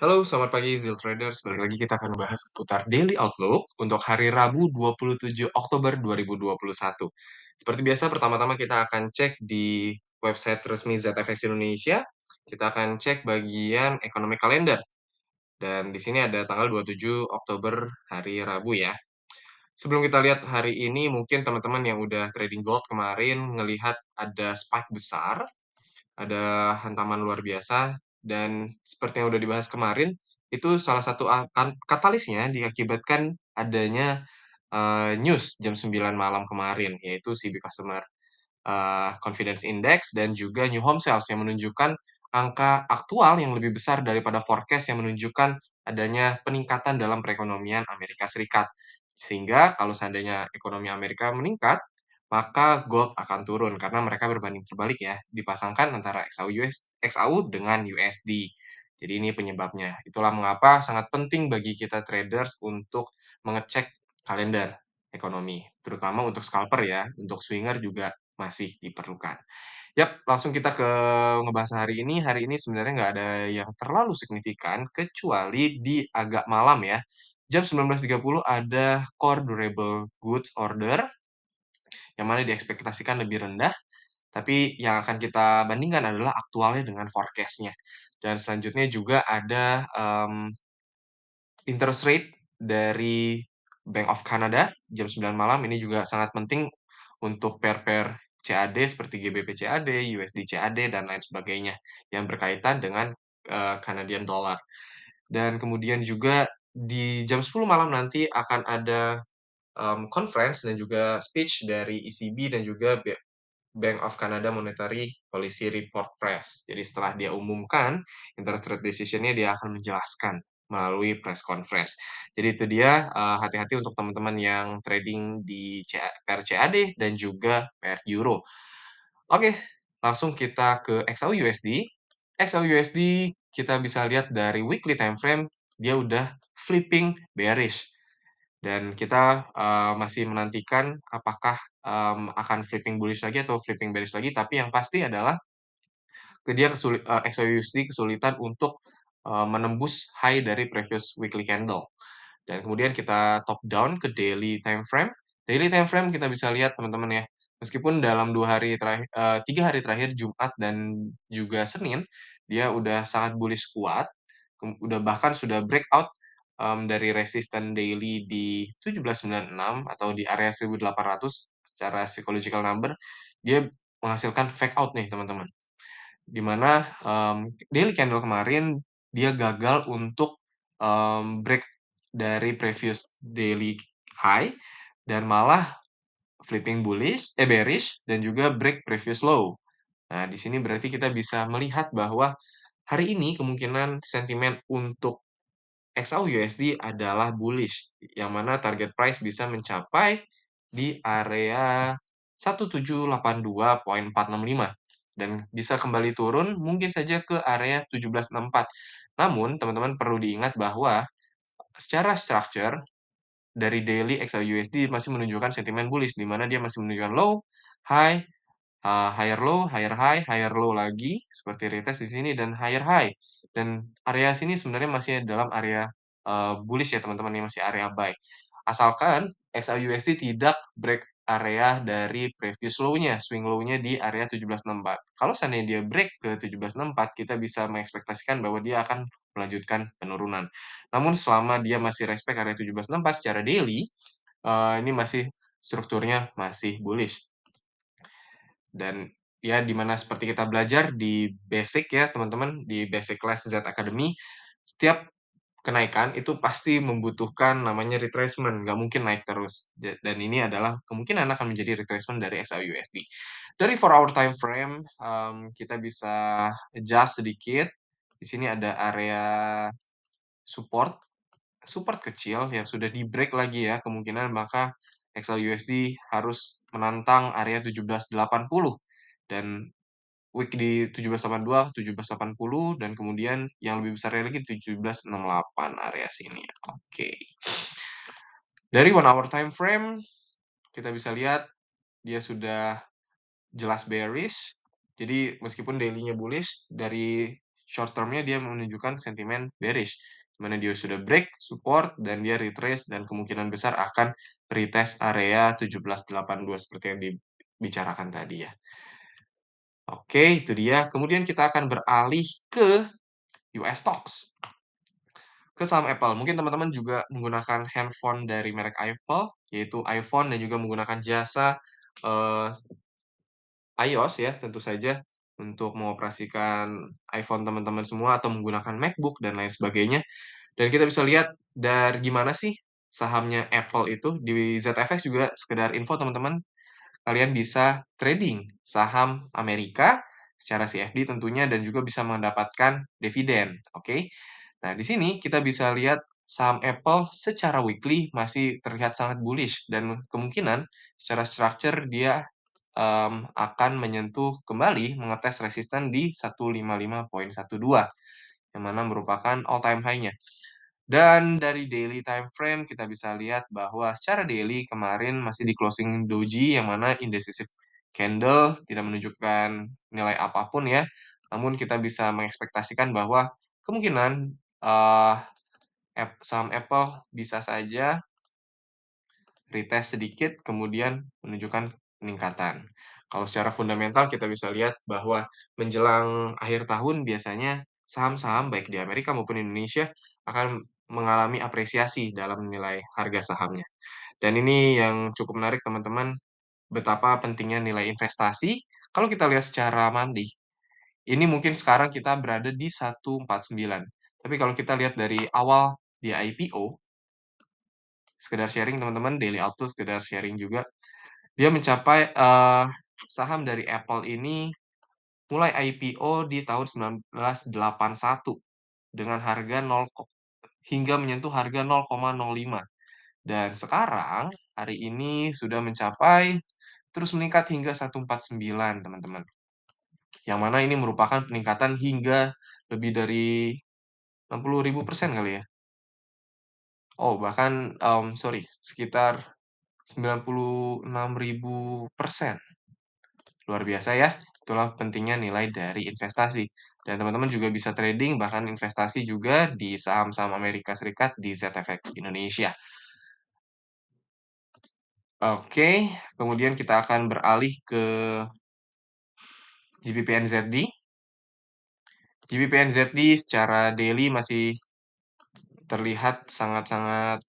Halo, selamat pagi Zil Traders. Balik lagi kita akan bahas seputar Daily Outlook untuk hari Rabu 27 Oktober 2021. Seperti biasa, pertama-tama kita akan cek di website resmi ZFX Indonesia. Kita akan cek bagian Economic Calendar. Dan di sini ada tanggal 27 Oktober hari Rabu ya. Sebelum kita lihat hari ini, mungkin teman-teman yang udah trading gold kemarin ngelihat ada spike besar, ada hantaman luar biasa, dan seperti yang udah dibahas kemarin, itu salah satu katalisnya diakibatkan adanya news jam 9 malam kemarin, yaitu CB Customer Confidence Index dan juga New Home Sales yang menunjukkan angka aktual yang lebih besar daripada forecast yang menunjukkan adanya peningkatan dalam perekonomian Amerika Serikat. Sehingga kalau seandainya ekonomi Amerika meningkat, maka gold akan turun karena mereka berbanding terbalik ya, dipasangkan antara XAU dengan USD. Jadi ini penyebabnya. Itulah mengapa sangat penting bagi kita traders untuk mengecek kalender ekonomi, terutama untuk scalper ya, untuk swinger juga masih diperlukan. Yap, langsung kita ke ngebahas hari ini. Hari ini sebenarnya nggak ada yang terlalu signifikan, kecuali di agak malam ya. Jam 19.30 ada Core Durable Goods Order, yang mana diekspektasikan lebih rendah, tapi yang akan kita bandingkan adalah aktualnya dengan forecast-nya. Dan selanjutnya juga ada interest rate dari Bank of Canada jam 9 malam. Ini juga sangat penting untuk pair-pair CAD seperti GBP CAD, USD CAD, dan lain sebagainya yang berkaitan dengan Canadian dollar. Dan kemudian juga di jam 10 malam nanti akan ada conference dan juga speech dari ECB dan juga Bank of Canada Monetary Policy Report Press. Jadi setelah dia umumkan interest rate decision-nya, dia akan menjelaskan melalui press conference. Jadi itu dia, hati-hati untuk teman-teman yang trading di pair CAD dan juga pair Euro. Oke, langsung kita ke XAU-USD. XAU-USD kita bisa lihat dari weekly time frame, dia udah flipping bearish. Dan kita masih menantikan apakah akan flipping bullish lagi atau flipping bearish lagi, tapi yang pasti adalah dia XAUUSD kesulitan untuk menembus high dari previous weekly candle. Dan kemudian kita top down ke daily time frame. Daily time frame kita bisa lihat teman-teman ya, meskipun dalam 3 hari terakhir Jumat dan juga Senin, dia udah sangat bullish kuat, udah bahkan sudah breakout dari resisten daily di 1796 atau di area 1800 secara psychological number, dia menghasilkan fake out nih teman-teman. Di mana daily candle kemarin dia gagal untuk break dari previous daily high dan malah flipping bearish dan juga break previous low. Nah, di sini berarti kita bisa melihat bahwa hari ini kemungkinan sentimen untuk XAU-USD adalah bullish, yang mana target price bisa mencapai di area 1782.465 dan bisa kembali turun mungkin saja ke area 1764. Namun, teman-teman perlu diingat bahwa secara structure dari daily XAU-USD masih menunjukkan sentimen bullish, di mana dia masih menunjukkan low, high, higher low, higher high, higher low lagi, seperti retest di sini, dan higher high. Dan area sini sebenarnya masih dalam area bullish ya teman-teman, ini masih area buy. Asalkan XAU-USD tidak break area dari previous low-nya, swing low-nya di area 1764. Kalau seandainya dia break ke 1764, kita bisa mengekspektasikan bahwa dia akan melanjutkan penurunan. Namun selama dia masih respect area 1764 secara daily, ini masih strukturnya masih bullish. Dan ya dimana seperti kita belajar di basic ya teman-teman, di basic class Z Academy, setiap kenaikan itu pasti membutuhkan namanya retracement, nggak mungkin naik terus. Dan ini adalah kemungkinan akan menjadi retracement dari XAU-USD. Dari 4-hour time frame, kita bisa adjust sedikit. Di sini ada area support, kecil yang sudah di break lagi ya, kemungkinan maka XAU-USD harus menantang area 1780 dan week di 1782, 1780 dan kemudian yang lebih besarnya lagi 1768 area sini. Oke. Dari 1-hour time frame kita bisa lihat dia sudah jelas bearish. Jadi meskipun daily-nya bullish, dari short term-nya dia menunjukkan sentimen bearish, di mana dia sudah break support dan dia retrace dan kemungkinan besar akan retest area 1782 seperti yang dibicarakan tadi ya. Oke, itu dia. Kemudian kita akan beralih ke US stocks, ke saham Apple. Mungkin teman-teman juga menggunakan handphone dari merek Apple, yaitu iPhone dan juga menggunakan jasa eh, iOS ya, tentu saja untuk mengoperasikan iPhone teman-teman semua atau menggunakan MacBook dan lain sebagainya. Dan kita bisa lihat dari gimana sih sahamnya Apple itu di ZFX juga sekedar info teman-teman, kalian bisa trading saham Amerika secara CFD tentunya dan juga bisa mendapatkan dividen, oke? Nah, di sini kita bisa lihat saham Apple secara weekly masih terlihat sangat bullish dan kemungkinan secara structure dia akan menyentuh kembali mengetes resisten di 155.12 yang mana merupakan all time high-nya. Dan dari daily time frame kita bisa lihat bahwa secara daily kemarin masih di closing doji yang mana indecisive candle tidak menunjukkan nilai apapun ya. Namun kita bisa mengekspektasikan bahwa kemungkinan saham Apple bisa saja retest sedikit kemudian menunjukkan peningkatan. Kalau secara fundamental kita bisa lihat bahwa menjelang akhir tahun biasanya saham-saham baik di Amerika maupun Indonesia akan mengalami apresiasi dalam nilai harga sahamnya. Dan ini yang cukup menarik teman-teman, betapa pentingnya nilai investasi. Kalau kita lihat secara mandih, ini mungkin sekarang kita berada di 149. Tapi kalau kita lihat dari awal dia IPO, sekedar sharing teman-teman, daily outlook sekedar sharing juga, dia mencapai saham dari Apple ini mulai IPO di tahun 1981 dengan harga 0 hingga menyentuh harga 0,05 dan sekarang hari ini sudah mencapai terus meningkat hingga 149 teman-teman. Yang mana ini merupakan peningkatan hingga lebih dari 60.000% kali ya. Oh, bahkan sorry, sekitar 96.000%. Luar biasa ya. Itulah pentingnya nilai dari investasi. Dan teman-teman juga bisa trading, bahkan investasi juga di saham-saham Amerika Serikat di ZFX Indonesia. Oke, kemudian kita akan beralih ke GBP/NZD. GBP/NZD secara daily masih terlihat sangat-sangat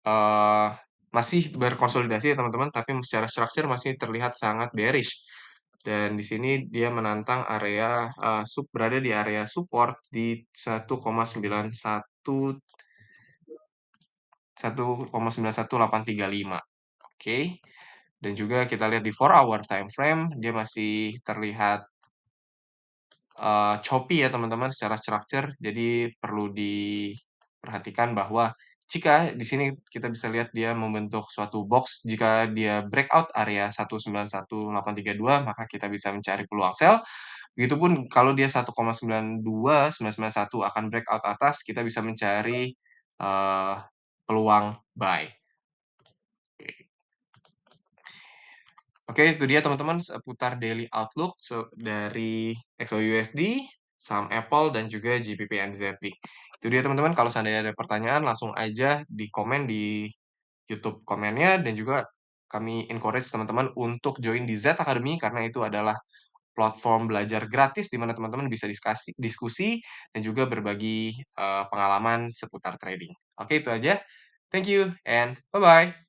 eh, masih berkonsolidasi ya teman-teman, tapi secara structure masih terlihat sangat bearish. Dan di sini dia menantang area berada di area support di 1,91835. Oke. Dan juga kita lihat di 4 hour time frame dia masih terlihat choppy ya teman-teman secara structure. Jadi perlu diperhatikan bahwa jika di sini kita bisa lihat dia membentuk suatu box, jika dia breakout area 191.832 maka kita bisa mencari peluang sell. Begitupun kalau dia 1,92991 akan breakout atas, kita bisa mencari peluang buy. Oke, itu dia teman-teman seputar daily outlook dari XAUUSD, saham Apple, dan juga GBP/NZD. Itu dia teman-teman, kalau seandainya ada pertanyaan langsung aja di komen di YouTube komennya, dan juga kami encourage teman-teman untuk join di Z Academy karena itu adalah platform belajar gratis di mana teman-teman bisa diskusi dan juga berbagi pengalaman seputar trading. Oke, itu aja. Thank you and bye-bye.